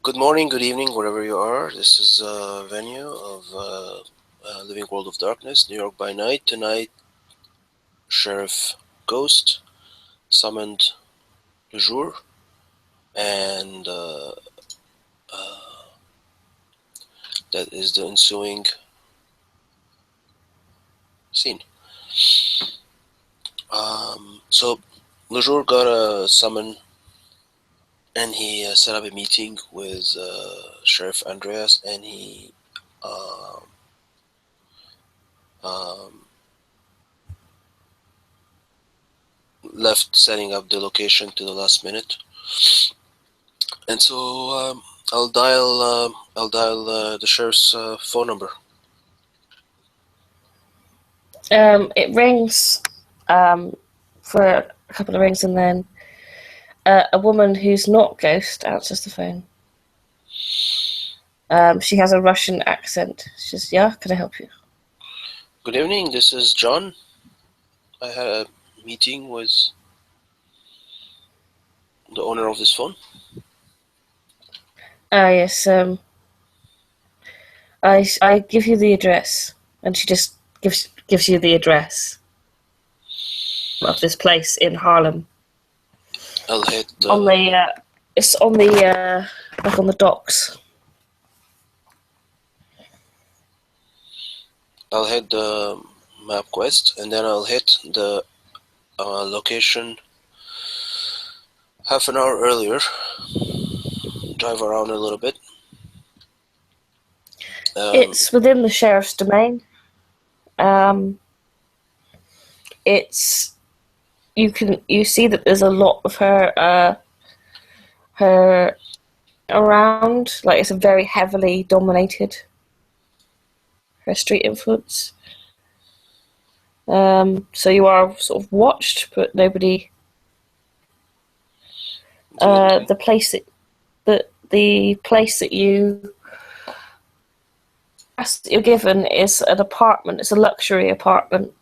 Good morning, good evening, wherever you are. This is a venue of Living World of Darkness, New York by Night. Tonight, Scheriff Ghost summoned Lejours, and that is the ensuing scene. So, Lejours got a summon, and he set up a meeting with Sheriff Andreas, and he left setting up the location to the last minute. And so I'll dial the sheriff's phone number. It rings for a couple of rings, and then a woman who's not Ghost answers the phone. She has a Russian accent. She says, "Yeah, can I help you?" Good evening, this is John. I had a meeting with the owner of this phone. Yes. I give you the address, and she just gives you the address of this place in Harlem. I'll hit on the it's on the like on the docks. I'll hit the MapQuest, and then I'll hit the location half an hour earlier. Drive around a little bit. It's within the sheriff's domain. It's you see that there's a lot of her around. Like, it's a very heavily dominated, her street influence. So you are sort of watched, but nobody. The place that you're given is an apartment. It's a luxury apartment.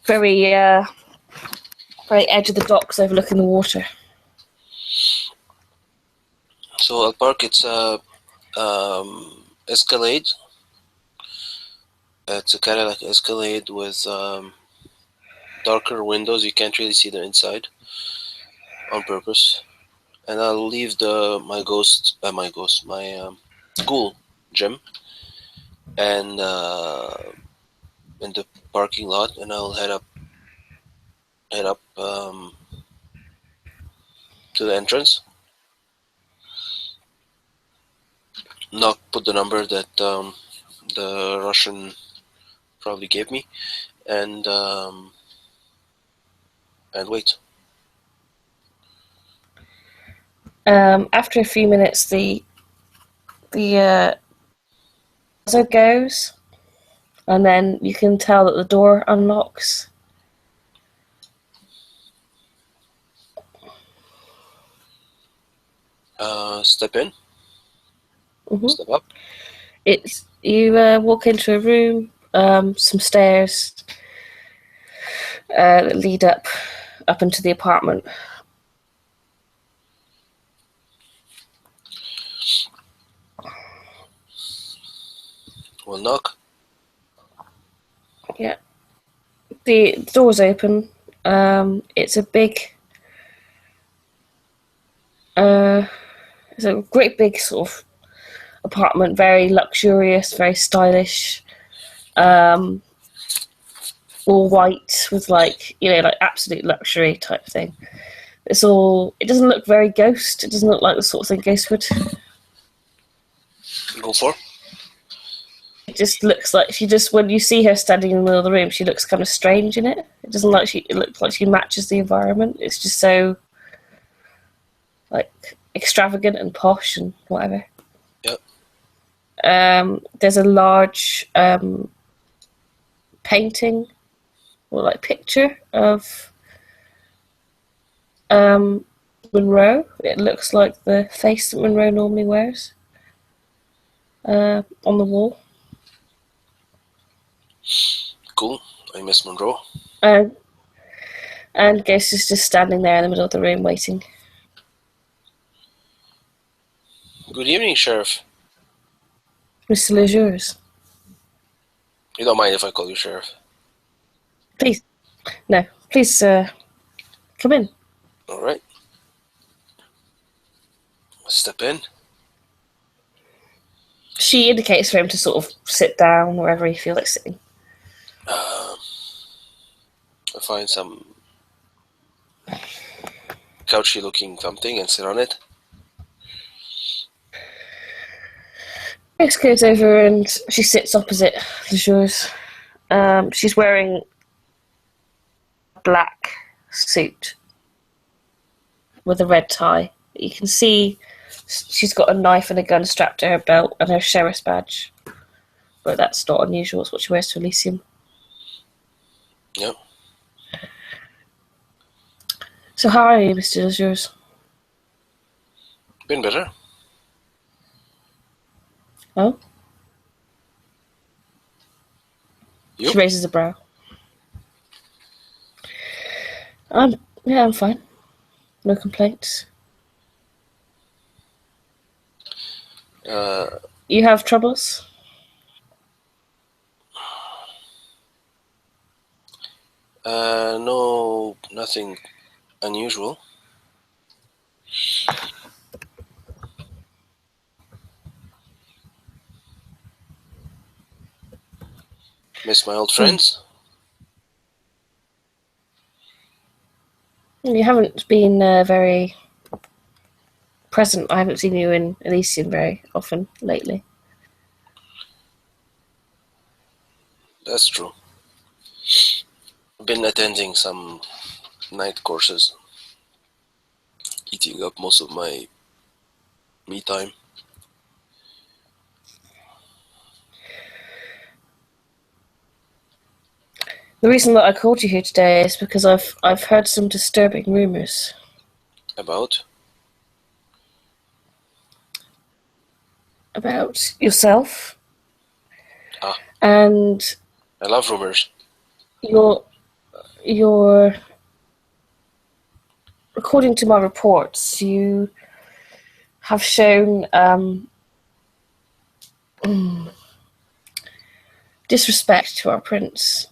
Very edge of the docks, overlooking the water. So I'll park. It's Escalade. It's a Cadillac Escalade with darker windows. You can't really see the inside on purpose. And I'll leave my school gym and in the parking lot, and I'll head up to the entrance. Put the number that the Russian probably gave me, and wait. After a few minutes, the buzzer goes, and then you can tell that the door unlocks. Step in. Mm-hmm. Step up. You walk into a room, some stairs that lead up into the apartment. We'll knock. Yeah. The door's open. It's a big. It's a great big sort of apartment, very luxurious, very stylish. All white with like absolute luxury type thing. It doesn't look very Ghost. It doesn't look like the sort of thing Ghost would go for. It just looks like when you see her standing in the middle of the room, she looks kind of strange in it. It doesn't it looks like she matches the environment. It's just so like extravagant and posh and whatever. Yep. There's a large painting or like picture of Monroe. It looks like the face that Monroe normally wears on the wall. Cool. I miss Monroe. And Ghost is just standing there in the middle of the room waiting. Good evening, Sheriff. Mr. Lejours. You don't mind if I call you Sheriff? Please. No, please come in. All right. Step in. She indicates for him to sort of sit down wherever he feels like sitting. I find some couchy-looking something and sit on it. Max goes over and she sits opposite Lejours. She's wearing a black suit with a red tie. You can see she's got a knife and a gun strapped to her belt and her sheriff's badge. But that's not unusual. It's what she wears to Elysium. Yep. So how are you, Mr. Lejours? Been better. Oh? You? She raises a brow. I'm fine. No complaints. You have troubles? No, nothing unusual. Miss my old friends? You haven't been very present. I haven't seen you in Elysium very often lately. That's true. Been attending some night courses, eating up most of my me time. The reason that I called you here today is because I've heard some disturbing rumours. About? About yourself. Ah. And I love rumors. your according to my reports, you have shown disrespect to our prince.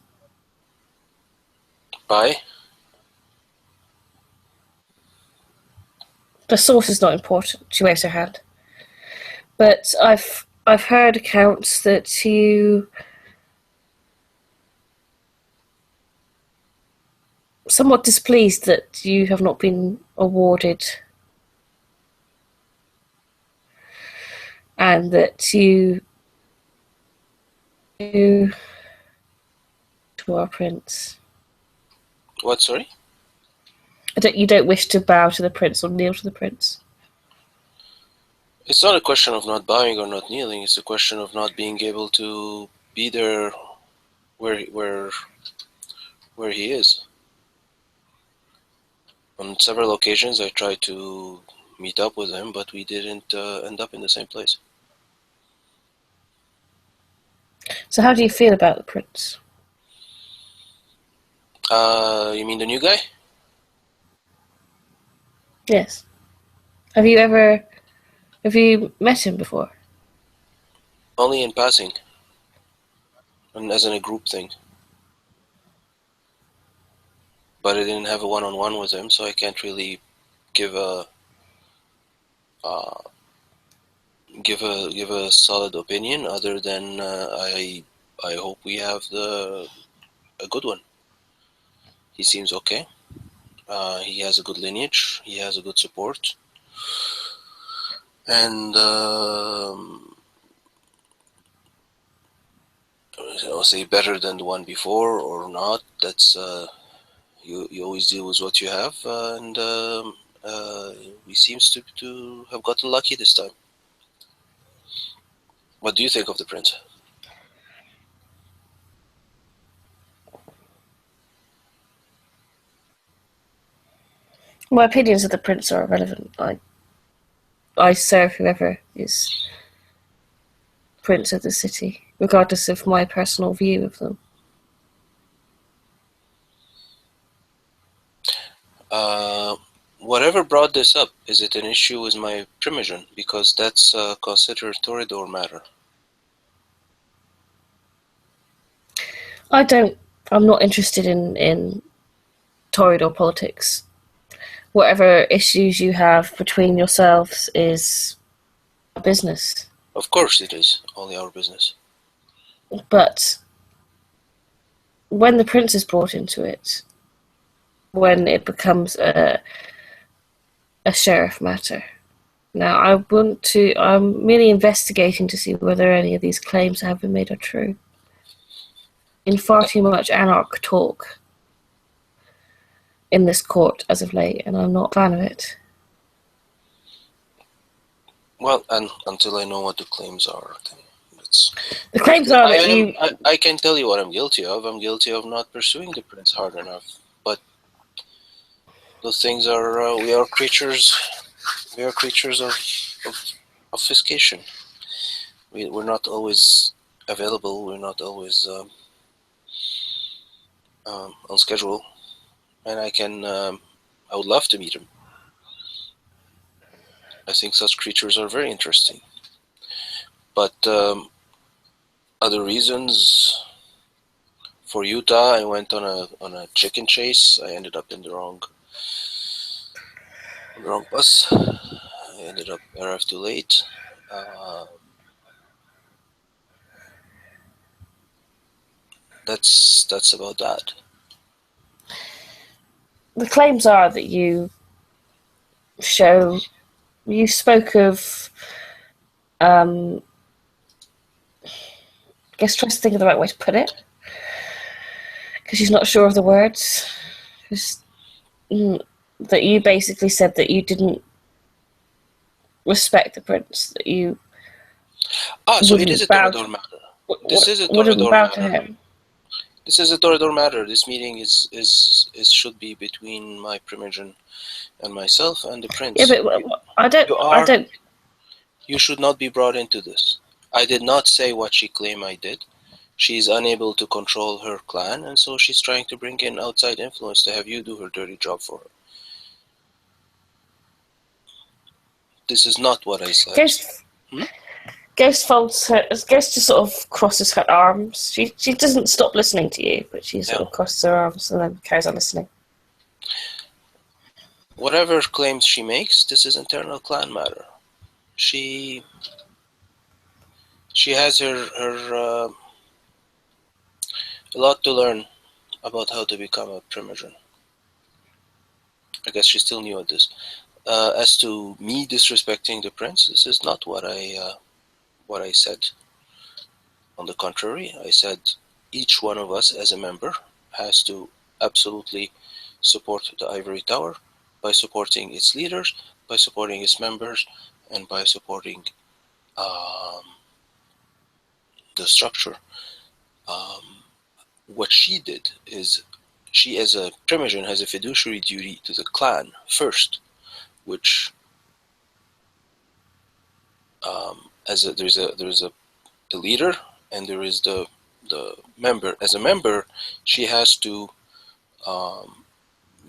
By? The source is not important. She waves her hand. But I've heard accounts that you somewhat displeased that you have not been awarded, and that you to our prince. What, sorry? You don't wish to bow to the prince or kneel to the prince. It's not a question of not bowing or not kneeling. It's a question of not being able to be there where he is. On several occasions, I tried to meet up with him, but we didn't end up in the same place. So how do you feel about the prince? You mean the new guy? Yes. Have you met him before? Only in passing. And as in a group thing. But I didn't have a one-on-one with him, so I can't really give a solid opinion other than I hope we have a good one. He seems okay. He has a good lineage. He has a good support. And I'll say better than the one before or not. That's you always deal with what you have, and we seems to have gotten lucky this time. What do you think of the prince? My opinions of the prince are irrelevant. I serve whoever is prince of the city, regardless of my personal view of them. whatever brought this up, is it an issue with my primogen? Because that's considered Toreador matter. I'm not interested in Toreador politics. Whatever issues you have between yourselves is a business. Of course it is only our business. But when the prince is brought into it, when it becomes a sheriff matter. Now, I'm merely investigating to see whether any of these claims that have been made are true. In far too much anarch talk in this court as of late, and I'm not a fan of it. Well, and until I know what the claims are, then it's... The claims are that I can tell you what I'm guilty of. I'm guilty of not pursuing the prince hard enough. But those things are... we are creatures of obfuscation. We're not always available. We're not always on schedule. And I would love to meet him. I think such creatures are very interesting. But other reasons, for Utah, I went on a chicken chase. I ended up in the wrong bus. I ended up arrived too late. That's about that. the claims are that you spoke of I guess trying to think of the right way to put it, because she's not sure of the words. That you basically said that you didn't respect the prince, that you so it is a Toreador matter. This is a Toreador matter. This is a Toreador matter. This meeting is should be between my primogen and myself and the prince. Yeah, but I don't. You should not be brought into this. I did not say what she claimed I did. She's unable to control her clan, and so she's trying to bring in outside influence to have you do her dirty job for her. This is not what I said. Ghost just sort of crosses her arms. She doesn't stop listening to you, but she sort of crosses her arms and then carries on listening. Whatever claims she makes, this is internal clan matter. She has her a lot to learn about how to become a primogen. I guess she's still new at this. As to me disrespecting the prince, this is not what I said. On the contrary, I said each one of us as a member has to absolutely support the Ivory Tower by supporting its leaders, by supporting its members, and by supporting the structure. What she did is she, as a primogen, has a fiduciary duty to the clan first, which there's a leader and there is the member. As a member, she has to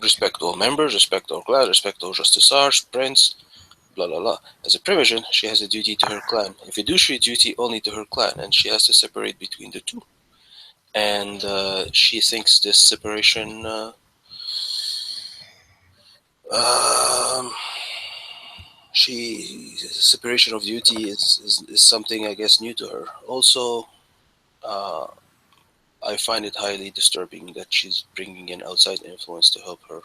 respect all members, respect all clan, respect all justiciars, prince, blah blah blah. As a primogen, she has a duty to her clan, a fiduciary duty only to her clan, and she has to separate between the two. And she thinks this separation separation of duty is something, I guess, new to her. Also, I find it highly disturbing that she's bringing in outside influence to help her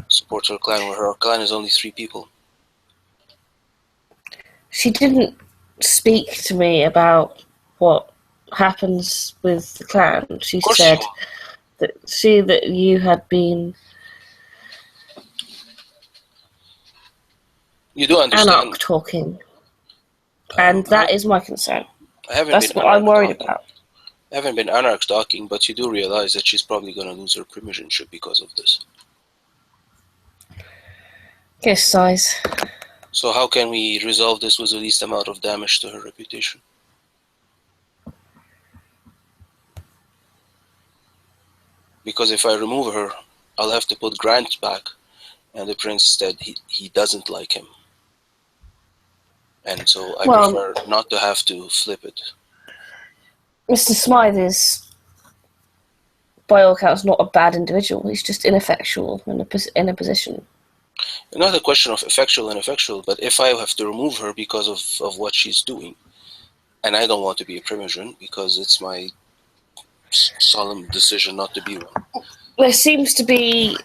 support her clan, where her clan is only 3 people. She didn't speak to me about what happens with the clan. She said that you had been... You do understand. Anarch talking. And that is my concern. That's what I'm worried about. I haven't been anarch talking, but you do realize that she's probably going to lose her primogenship because of this. Yes, size. So how can we resolve this with the least amount of damage to her reputation? Because if I remove her, I'll have to put Grant back, and the prince said he doesn't like him. And so I Well, prefer not to have to flip it. Mr. Smythe is, by all accounts, not a bad individual. He's just ineffectual in a position. Not a question of effectual and ineffectual, but if I have to remove her because of what she's doing, and I don't want to be a primogen because it's my solemn decision not to be one. There seems to be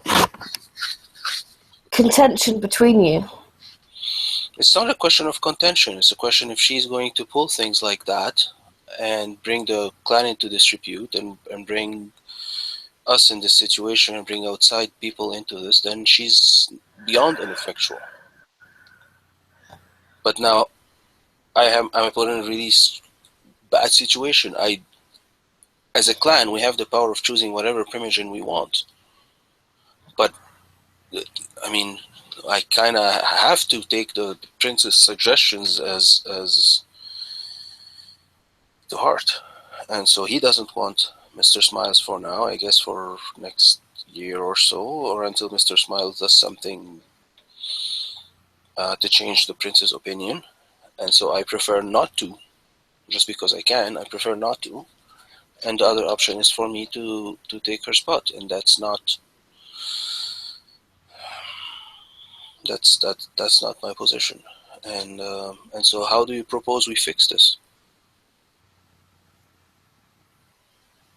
contention between you. It's not a question of contention. It's a question if she's going to pull things like that and bring the clan into disrepute and bring us in this situation and bring outside people into this, then she's beyond ineffectual. But now I'm put in a really bad situation. As a clan, we have the power of choosing whatever primogen we want. But I mean, I kind of have to take the prince's suggestions as to heart, and so he doesn't want Mr. Smiles for now. I guess for next year or so, or until Mr. Smiles does something to change the prince's opinion. And so I prefer not to, just because I can. I prefer not to. And the other option is for me to take her spot, and that's not my position. And so how do you propose we fix this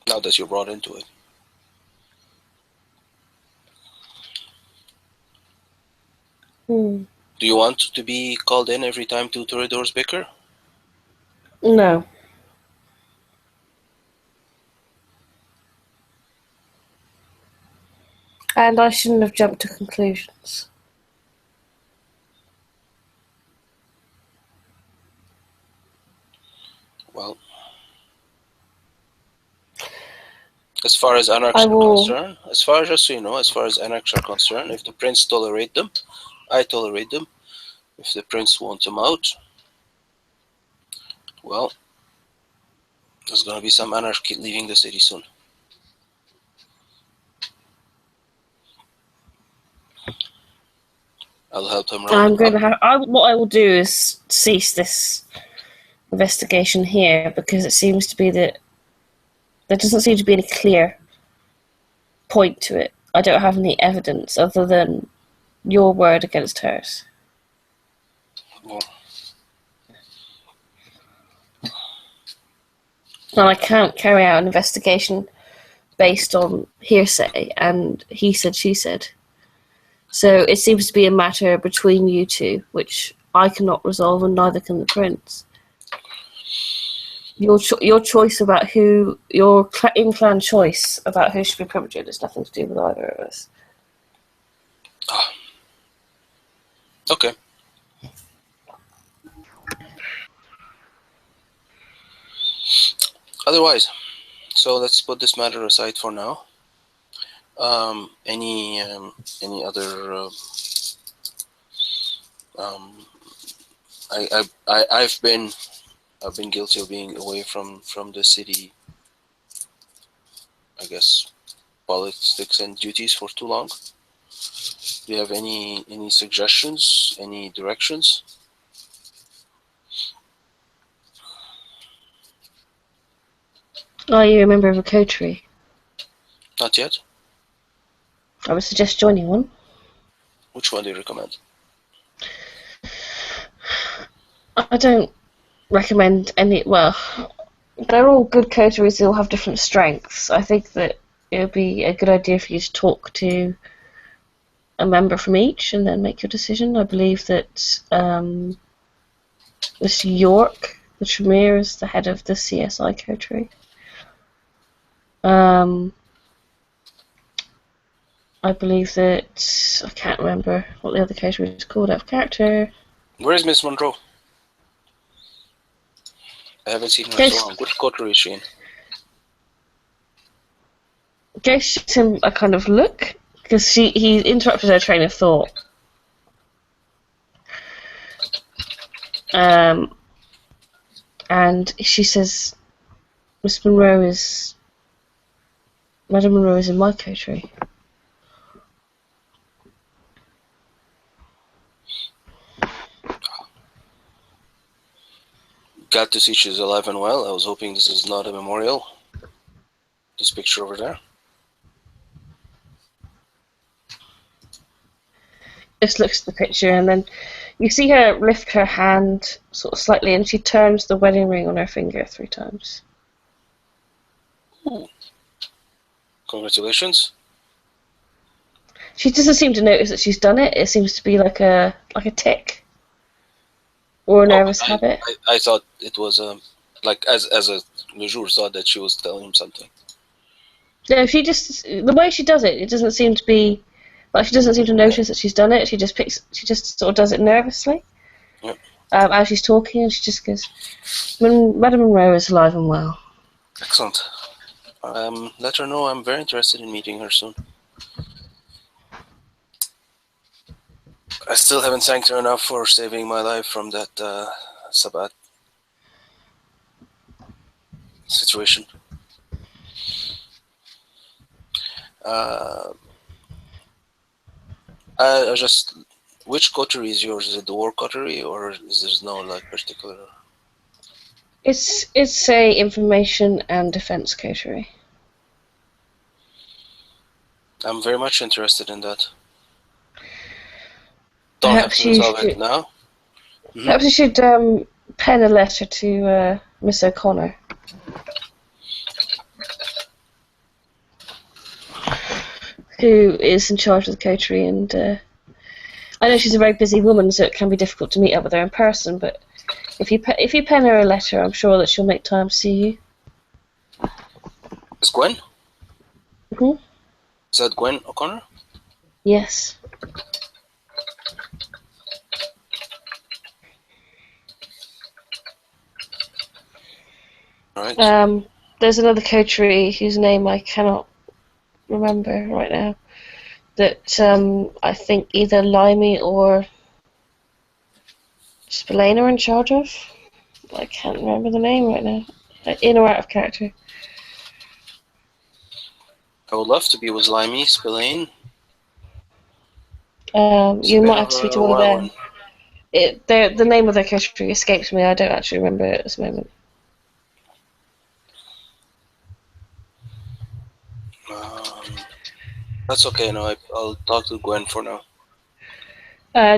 now that you're brought into it? Do you want to be called in every time two Toreadors bicker? No. And I shouldn't have jumped to conclusions. Well, as far as anarchs are concerned, just so you know, as far as anarchs are concerned, if the prince tolerate them, I tolerate them. If the prince wants them out, well, there's gonna be some anarchy leaving the city soon. I'll help him round what I will do is cease this investigation here, because it seems to be that there doesn't seem to be any clear point to it. I don't have any evidence other than your word against hers. Well, and I can't carry out an investigation based on hearsay and he said, she said. So it seems to be a matter between you two, which I cannot resolve, and neither can the prince. Your choice about who, your in-clan choice about who should be primogen has nothing to do with either of us. Okay. Otherwise, so let's put this matter aside for now. Any other? I've been guilty of being away from the city, I guess, politics and duties for too long. Do you have any suggestions, any directions? Are you a member of a coterie? Not yet. I would suggest joining one. Which one do you recommend? I don't recommend any. Well, they're all good coteries. They all have different strengths. I think that it would be a good idea for you to talk to a member from each and then make your decision. I believe that Mr. York, the Tremere, is the head of the CSI coterie. I believe that I can't remember what the other coterie is called out of character. Where is Miss Monroe? I haven't seen her so long. Which coterie is she in? Ghost shoots him a kind of look because he interrupted her train of thought. And she says, Madame Monroe is in my coterie. glad to see she's alive and well. I was hoping this is not a memorial. This picture over there. Just looks at the picture, and then you see her lift her hand sort of slightly, and she turns the wedding ring on her finger 3 times. Ooh. Congratulations. She doesn't seem to notice that she's done it. It seems to be like a tick or a nervous habit. I thought it was like as a Lejours thought that she was telling him something. No, she just the way she does it. It doesn't seem to be like she doesn't seem to notice that she's done it. She just sort of does it nervously. Yep. As she's talking, and she just goes, "Madame Monroe is alive and well." Excellent. Let her know I'm very interested in meeting her soon. I still haven't thanked her enough for saving my life from that Sabbat situation. I just, which coterie is yours? Is it the war coterie, or is there no like particular? It's a information and defense coterie. I'm very much interested in that. Don't have to resolve it now. Perhaps you should pen a letter to Miss O'Connor. Who is in charge of the coterie, and I know she's a very busy woman, so it can be difficult to meet up with her in person. But if you pen her a letter, I'm sure that she'll make time to see you. Is Gwen? Mm-hmm. Is that Gwen O'Connor? Yes. Right. There's another coterie whose name I cannot remember right now. That I think either Limey or Spillane are in charge of. I can't remember the name right now. In or out of character. I would love to be with Limey, Spillane. You might have to speak to one of them. The name of their coterie escapes me. I don't actually remember it at this moment. That's okay. No, I'll talk to Gwen for now.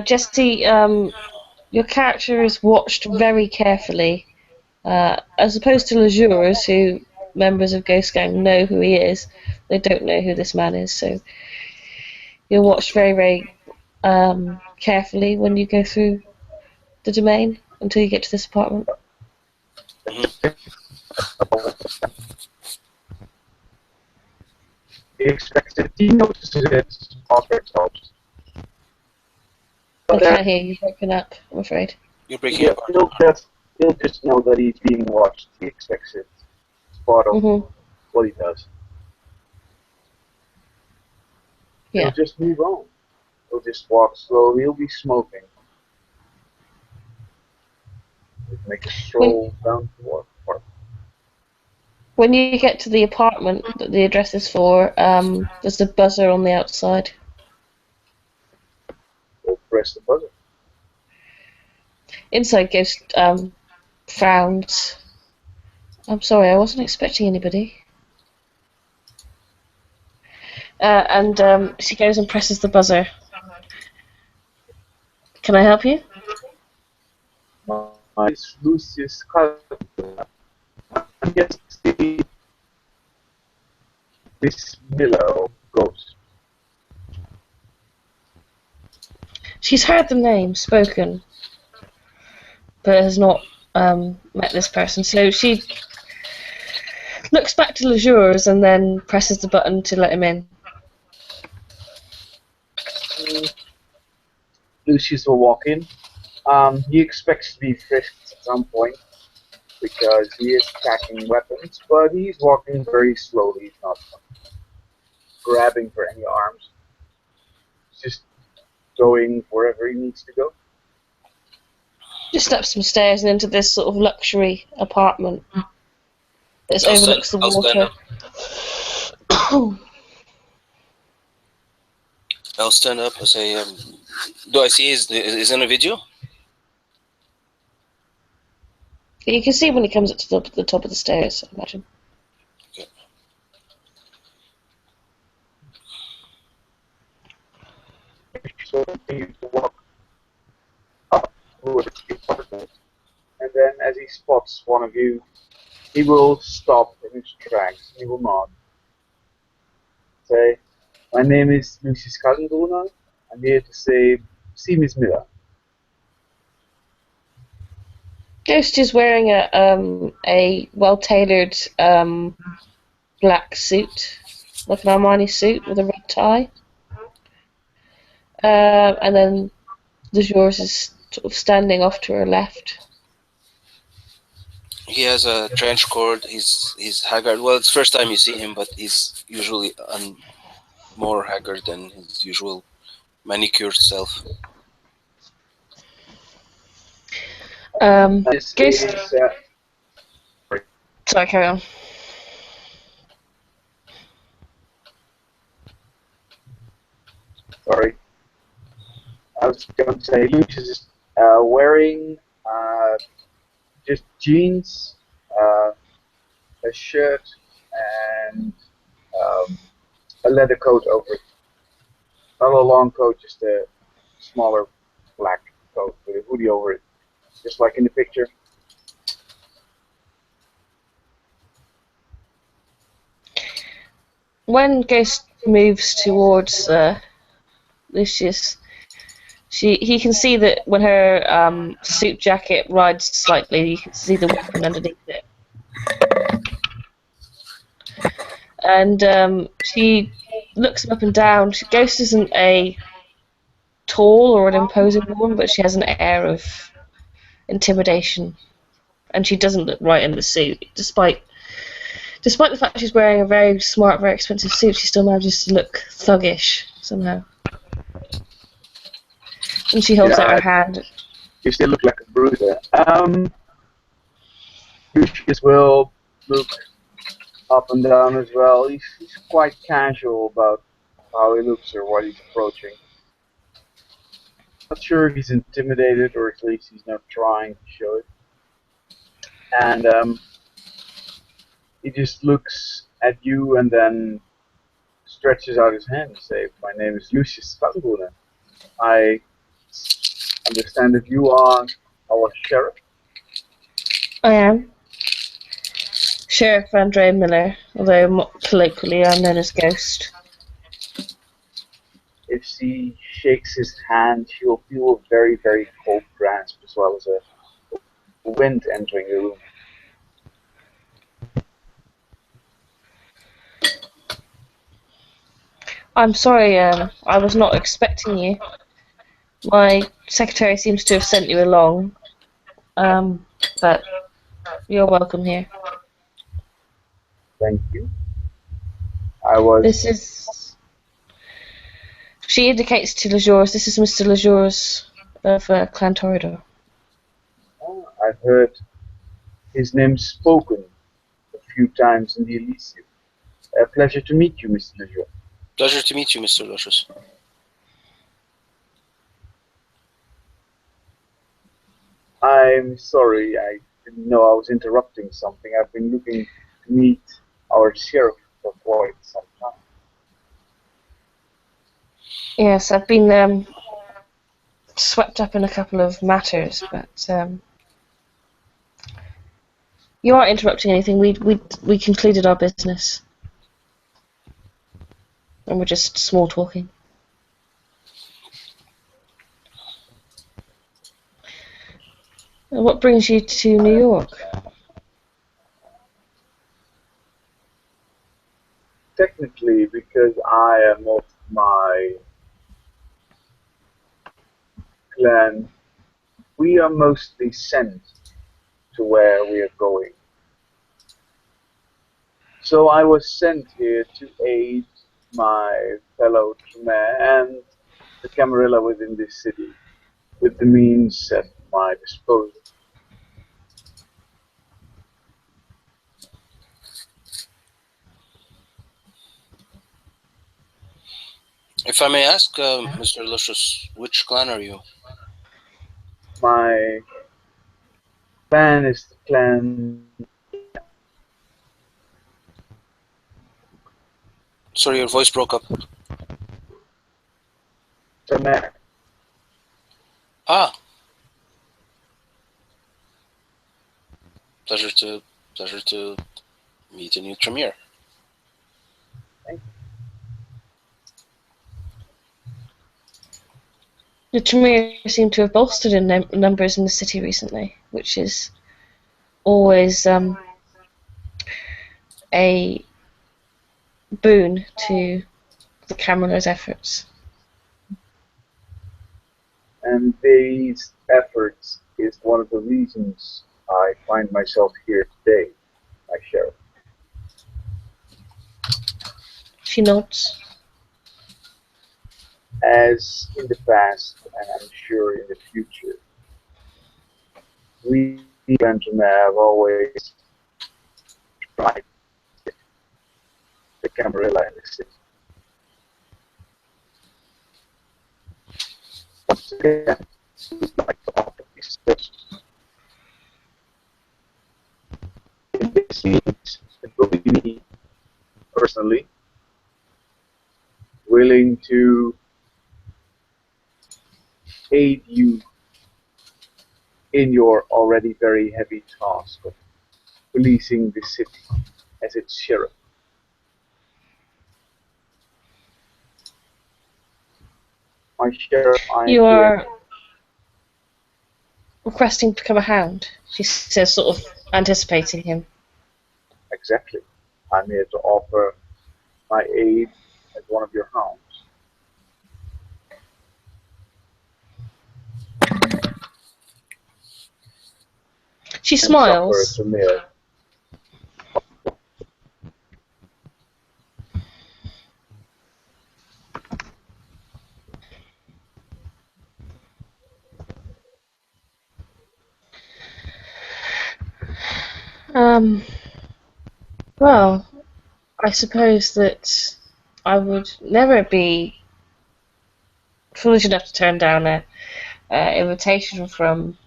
Jesse, your character is watched very carefully, as opposed to Lejours, who members of Ghost Gang know who he is. They don't know who this man is, so you're watched very, very carefully when you go through the domain until you get to this apartment. Mm-hmm. He notices it offered helps. I can't hear you, broken up, I'm afraid. You're breaking up. He'll just know that he's being watched. He expects it. It's part of what he does. Yeah. He'll just move on. He'll just walk slowly. He'll be smoking. He'll make a stroll down to work. When you get to the apartment that the address is for, there's a buzzer on the outside. We'll press the buzzer. Inside Ghost frowns. I'm sorry, I wasn't expecting anybody. And she goes and presses the buzzer. Can I help you? It's Lucius Calcula. I guess this Miller goes. She's heard the name spoken, but has not met this person. So she looks back to Lejours and then presses the button to let him in. Lucius will walk in. He expects to be frisked at some point because he is packing weapons, but he's walking very slowly. He's not grabbing for any arms. He's just going wherever he needs to go. Just up some stairs and into this sort of luxury apartment that overlooks the water. I'll stand up and say, do I see is in a video? You can see when he comes up to the top of the stairs, I imagine. Okay. So continue to walk up towards the apartment, and then as he spots one of you, he will stop in his tracks. He will nod. Say, "My name is Lucius Kaltenbrunner. I'm here to see Miss Miller." Ghost is wearing a well-tailored black suit, like an Armani suit with a red tie. And then Lejours is sort of standing off to her left. He has a trench coat. He's haggard. Well, it's first time you see him, but he's usually more haggard than his usual manicured self. This Ghost. is Sorry, carry on. sorry. I was going to say Lucius is wearing just jeans, a shirt, and a leather coat over it. Not a long coat, just a smaller black coat with a hoodie over it, just like in the picture. When Ghost moves towards Lucius, he can see that when her suit jacket rides slightly, you can see the weapon underneath it. And she looks him up and down. Ghost isn't a tall or an imposing woman, but she has an air of intimidation, and she doesn't look right in the suit. Despite the fact she's wearing a very smart, very expensive suit, she still manages to look thuggish somehow. And she holds out her hand. You still look like a bruiser. Lucius will look up and down as well. He's quite casual about how he looks or what he's approaching. Not sure if he's intimidated, or at least he's not trying to show it. And he just looks at you and then stretches out his hand and says, "My name is Lucius Kaltenbrunner. I understand that you are our sheriff." I am Sheriff Andre Miller, although colloquially I'm known as Ghost. If she shakes his hand, she will feel a very, very cold grasp as well as a wind entering the room. I'm sorry, I was not expecting you. My secretary seems to have sent you along, but you're welcome here. Thank you. I was. This is. She indicates to Lejours. This is Mr. Lejours of Clan Toreador. I've heard his name spoken a few times in the Elysium. A pleasure to meet you, Mr. Lejours. Pleasure to meet you, Mr. Lejours. I'm sorry, I didn't know I was interrupting something. I've been looking to meet our sheriff for quite some time. Yes, I've been swept up in a couple of matters, but you aren't interrupting anything. We concluded our business, and we're just small talking. What brings you to New York? Technically, because I am of my clan, we are mostly sent to where we are going. So I was sent here to aid my fellow Khmer and the Camarilla within this city with the means at my disposal. If I may ask, Mr. Lejours, which clan are you? My clan is the clan. Sorry, your voice broke up. Tremere. Ah. Pleasure to meet a new Tremere. The Tremere seem to have bolstered in numbers in the city recently, which is always a boon to the Cameroners' efforts. And these efforts is one of the reasons I find myself here today, my sheriff. She nods. As in the past, and I'm sure in the future, we Benjamin have always tried the Camarilla in the city. Once again, we'd like to offer these services. In this means, it will be me, personally, willing to aid you in your already very heavy task of policing the city as its sheriff. My sheriff, You are requesting to become a hound, she says, sort of anticipating him. Exactly. I'm here to offer my aid as one of your hounds. She And smiles. suffer Tremere. Well, I suppose that I would never be foolish enough to turn down a invitation from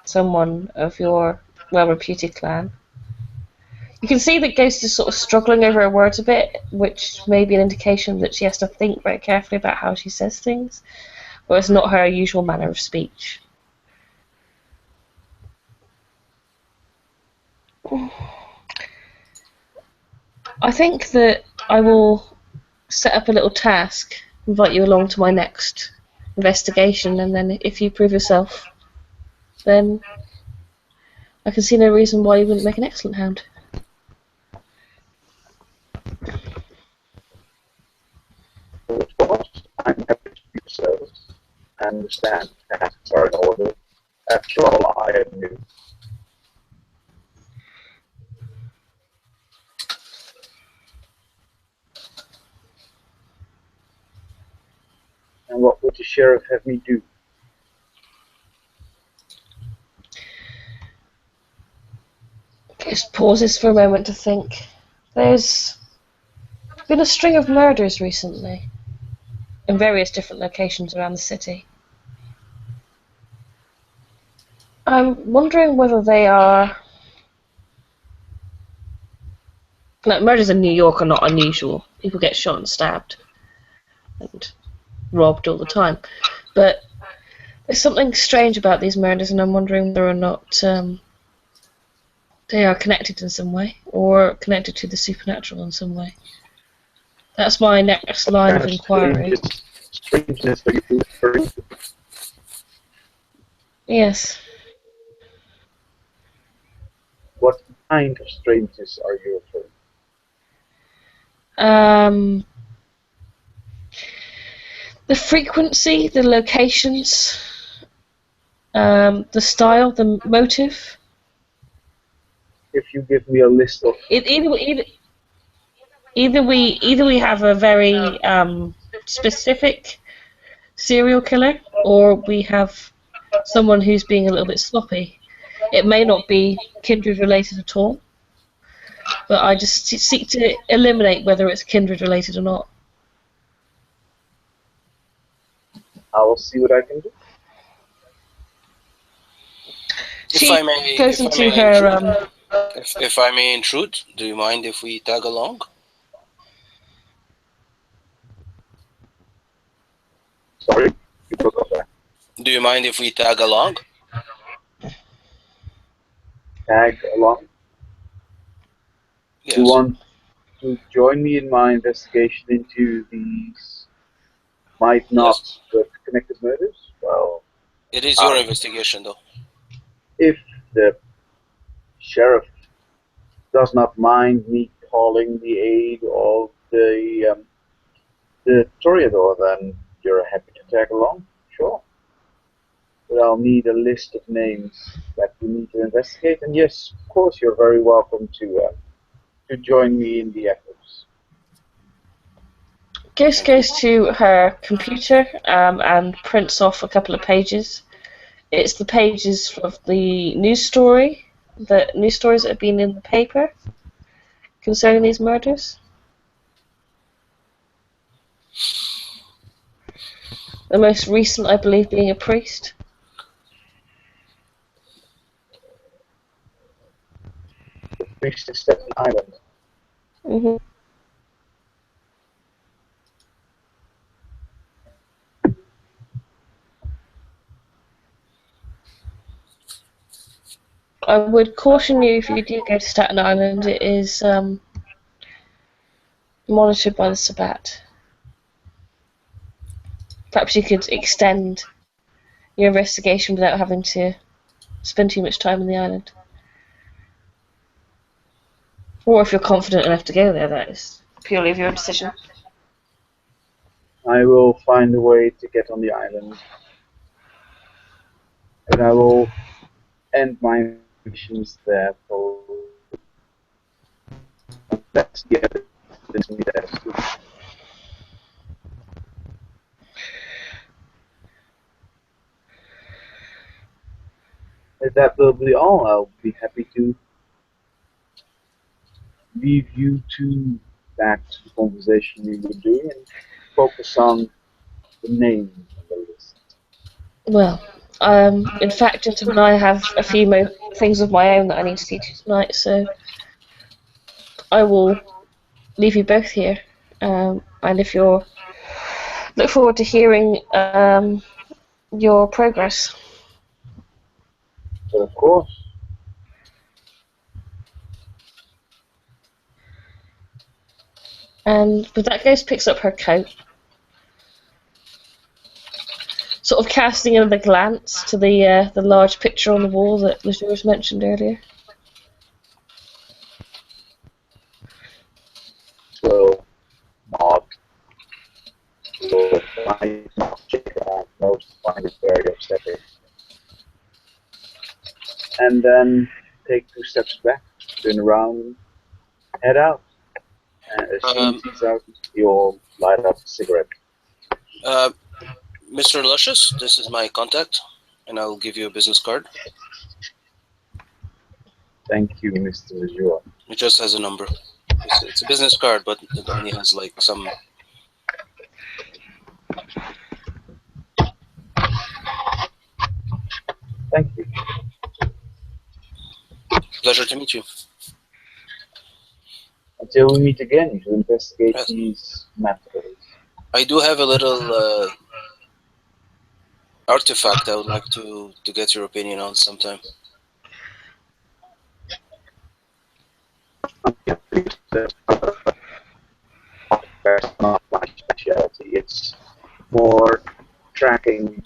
someone of your well-reputed clan. You can see that Ghost is sort of struggling over her words a bit, which may be an indication that she has to think very carefully about how she says things, or it's not her usual manner of speech. I think that I will set up a little task, invite you along to my next investigation, and then if you prove yourself, then I can see no reason why you wouldn't make an excellent hound. Of course, I'm happy to do so. I understand tasks are in order. After all, I am new. And what would the sheriff have me do? Just pauses for a moment to think. There's been a string of murders recently in various different locations around the city. I'm wondering whether they are... Like, murders in New York are not unusual. People get shot and stabbed and robbed all the time. But there's something strange about these murders, and I'm wondering whether or not they are connected in some way, or connected to the supernatural in some way. That's my next line of inquiry. Strangeness are you referring to? Yes. What kind of strangeness are you referring to? The frequency, the locations, the style, the motive. If you give me a list of Either we have a very specific serial killer, or we have someone who's being a little bit sloppy. It may not be kindred related at all, but I just seek to eliminate whether it's kindred related or not. I will see what I can do. She I may, goes if I into may her. intrude, if I may intrude, do you mind if we tag along? Sorry, you broke up there. Do you mind if we tag along? Tag along. Yes. You want to join me in my investigation into these might not Yes. but connected murders? Well, It is your investigation, though. if the sheriff does not mind me calling the aid of the Toreador, then you're happy to tag along? Sure. But I'll need a list of names that we need to investigate. And yes, of course, you're very welcome to join me in the efforts. Ghost goes to her computer and prints off a couple of pages. It's the pages of the news stories that have been in the paper concerning these murders. The most recent, I believe, being a priest. The priest is Staten Island. Mm-hmm. I would caution you if you do go to Staten Island, it is monitored by the Sabbat. Perhaps you could extend your investigation without having to spend too much time on the island. Or if you're confident enough to go there, that is purely of your decision. I will find a way to get on the island. And I will end my missions there for that's the evidence me there. That will be all. I'll be happy to leave you two back to the conversation we were doing and focus on the name on the list. Well, in fact, gentlemen, I have a few things of my own that I need to see to tonight, so I will leave you both here. And if you're look forward to hearing your progress. But of course, And with that, Ghost picks up her coat, sort of casting another glance to the large picture on the wall that Lejours mentioned earlier. will not will not check it out. Most find it very upsetting. And then take 2 steps back, turn around, head out. And as soon as he's out, he'll light up a cigarette. Mr. Luscious, this is my contact, and I'll give you a business card. Thank you, Mr. Lejours. It just has a number. It's a business card, but it only has like some. Thank you. Pleasure to meet you. Until we meet again to investigate Yes. these matters. I do have a little artifact I would like to get your opinion on sometime. That's not my specialty. It's more tracking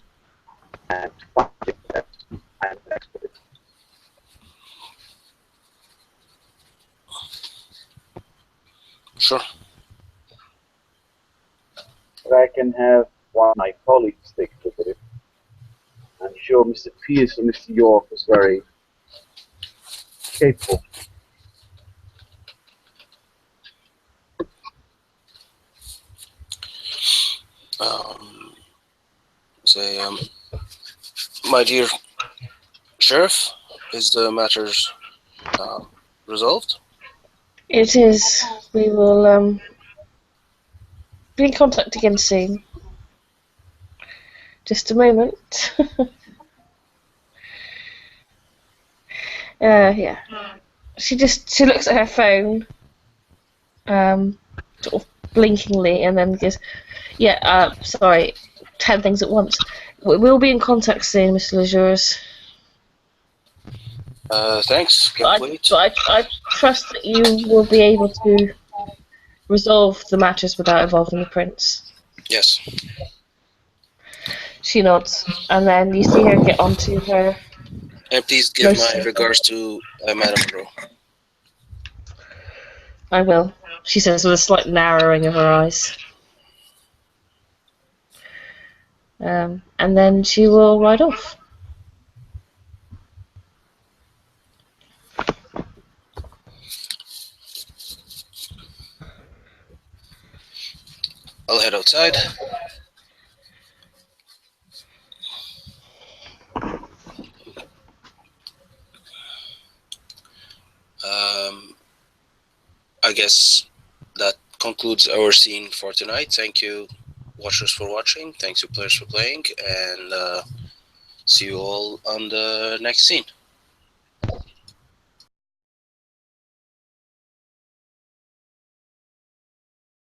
and finding that I'm an expert. Sure. But I can have one of my colleagues take a look at it. I'm sure Mr. Pierce and Mr. York is very capable. Say, my dear Sheriff, is the matters resolved? It is. We will be in contact again soon. Just a moment. Yeah. She looks at her phone, sort of blinkingly, and then goes, "Yeah, sorry, 10 things at once. We'll be in contact soon, Mr. Lejours. Thanks. Can't wait. I trust that you will be able to resolve the matters without involving the prince." Yes. She nods, and then you see her get onto her. And please give my regards to Madame Monroe. I will, she says with a slight narrowing of her eyes. And then she will ride off. I'll head outside. I guess that concludes our scene for tonight. Thank you, watchers, for watching. Thanks you, players, for playing. And see you all on the next scene.